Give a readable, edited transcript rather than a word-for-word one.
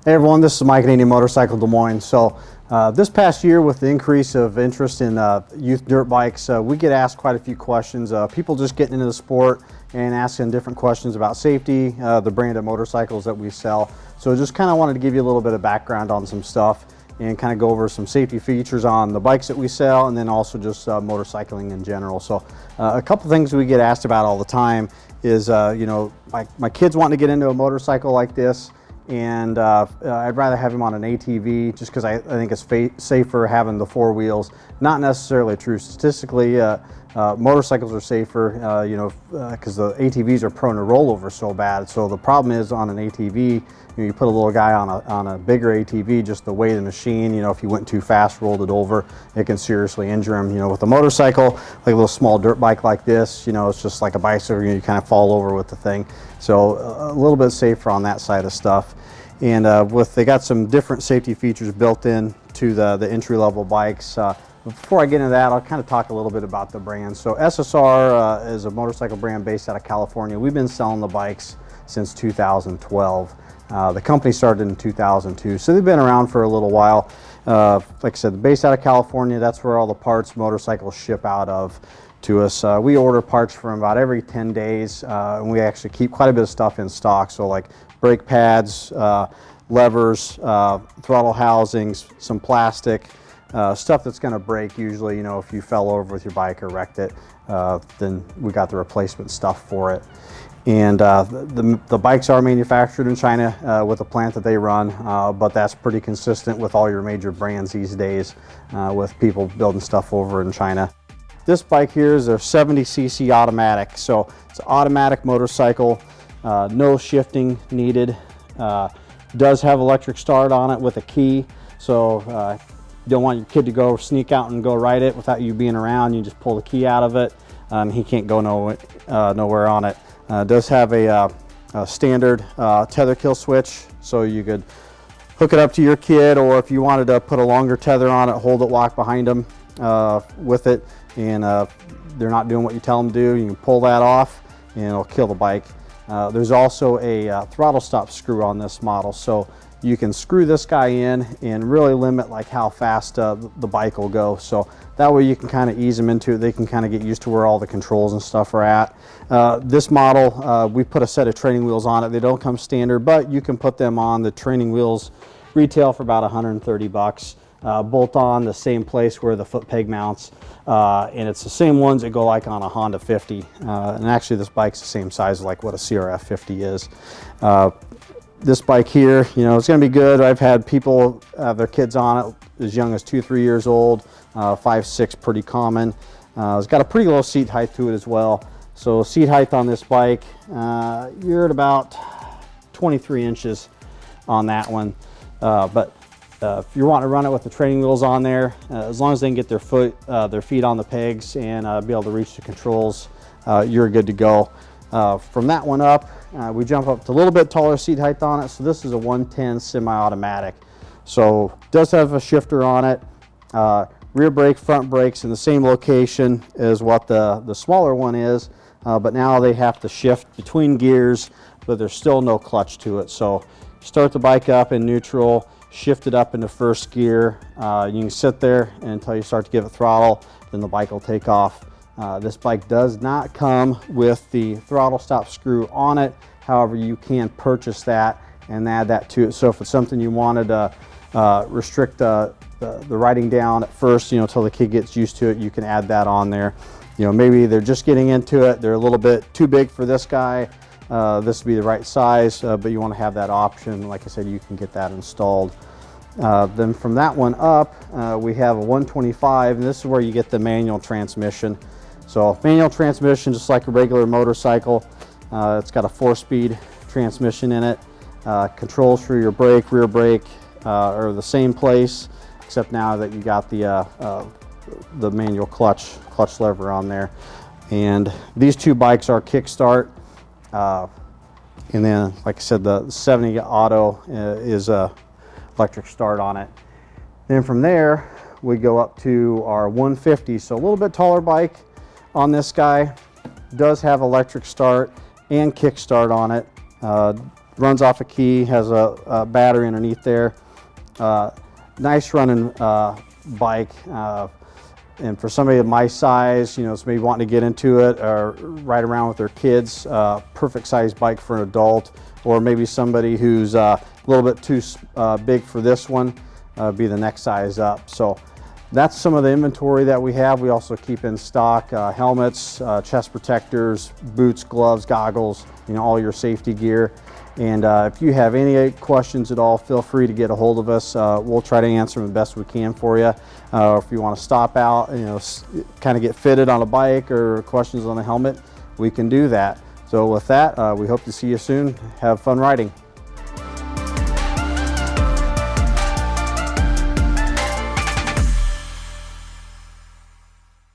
Hey everyone, this is Mike at Indian Motorcycle Des Moines. So this past year, with the increase of interest in youth dirt bikes, we get asked quite a few questions. People just getting into the sport and asking different questions about safety, the brand of motorcycles that we sell. So just kind of wanted to give you a little bit of background on some stuff and kind of go over some safety features on the bikes that we sell, and then also just motorcycling in general. So a couple things we get asked about all the time is, you know, my kids wanting to get into a motorcycle like this, and I'd rather have him on an ATV just because I think it's safer having the four wheels. Not necessarily true. Statistically, motorcycles are safer, you know, because the ATVs are prone to rollover so bad. So the problem is on an ATV, you put a little guy on a bigger ATV, just the weight of the machine, you know, if you went too fast, rolled it over, it can seriously injure him. You know, with a motorcycle, like a little small dirt bike like this, you know, it's just like a bicycle, you kind of fall over with the thing. So a little bit safer on that side of stuff. And they got some different safety features built in to the entry-level bikes. Before I get into that, I'll kind of talk a little bit about the brand. So SSR is a motorcycle brand based out of California. We've been selling the bikes since 2012. The company started in 2002, so they've been around for a little while. Like I said, based out of California, that's where all the parts motorcycles ship out of to us. We order parts from about every 10 days, and we actually keep quite a bit of stuff in stock. So like brake pads, levers, throttle housings, some plastic, stuff that's going to break usually. You know, if you fell over with your bike or wrecked it, then we got the replacement stuff for it. And the bikes are manufactured in China with a plant that they run, but that's pretty consistent with all your major brands these days, with people building stuff over in China. This bike here is a 70cc automatic, so it's an automatic motorcycle, no shifting needed. Does have electric start on it with a key, so you don't want your kid to go sneak out and go ride it without you being around. You just pull the key out of it, and he can't go nowhere on it. Does have a standard tether kill switch, so you could hook it up to your kid, or if you wanted to put a longer tether on it, hold it locked behind them with it, and they're not doing what you tell them to do, you can pull that off and it'll kill the bike. There's also a throttle stop screw on this model, so you can screw this guy in and really limit like how fast the bike will go. So that way you can kind of ease them into it. They can kind of get used to where all the controls and stuff are at. This model, we put a set of training wheels on it. They don't come standard, but you can put them on. The training wheels retail for about 130 bucks. Bolt on the same place where the foot peg mounts, and it's the same ones that go like on a Honda 50. And actually this bike's the same size like what a CRF 50 is. This bike here, you know, it's going to be good. I've had people have their kids on it as young as 2-3 years old, 5-6 pretty common. It's got a pretty low seat height to it as well. So seat height on this bike, you're at about 23 inches on that one. But if you want to run it with the training wheels on there, as long as they can get their feet on the pegs and be able to reach the controls, you're good to go. From that one up, we jump up to a little bit taller seat height on it. So this is a 110 semi-automatic. So it does have a shifter on it. Rear brake, front brakes in the same location as what the smaller one is, but now they have to shift between gears, but there's still no clutch to it. So start the bike up in neutral, shift it up into first gear. You can sit there until you start to give it throttle, then the bike will take off. This bike does not come with the throttle stop screw on it. However, you can purchase that and add that to it. So if it's something you wanted to restrict the riding down at first, you know, until the kid gets used to it, you can add that on there. You know, maybe they're just getting into it, they're a little bit too big for this guy. This would be the right size, but you want to have that option. Like I said, you can get that installed. Then from that one up, we have a 125, and this is where you get the manual transmission. So manual transmission, just like a regular motorcycle. It's got a 4-speed transmission in it. Controls for your brake, rear brake are the same place, except now that you got the manual clutch lever on there. And these two bikes are kickstart. And then, like I said, the 70 auto is electric start on it. Then from there, we go up to our 150. So a little bit taller bike on this guy. Does have electric start and kickstart on it. runs off a key, has a battery underneath there. Nice running bike. And for somebody of my size, you know, it's maybe wanting to get into it or ride around with their kids, perfect size bike for an adult, or maybe somebody who's a little bit too big for this one, be the next size up. So that's some of the inventory that we have. We also keep in stock helmets, chest protectors, boots, gloves, goggles, you know, all your safety gear. And if you have any questions at all, feel free to get a hold of us. We'll try to answer them the best we can for you. If you want to stop out, you know, kind of get fitted on a bike or questions on a helmet, we can do that. So with that, we hope to see you soon. Have fun riding.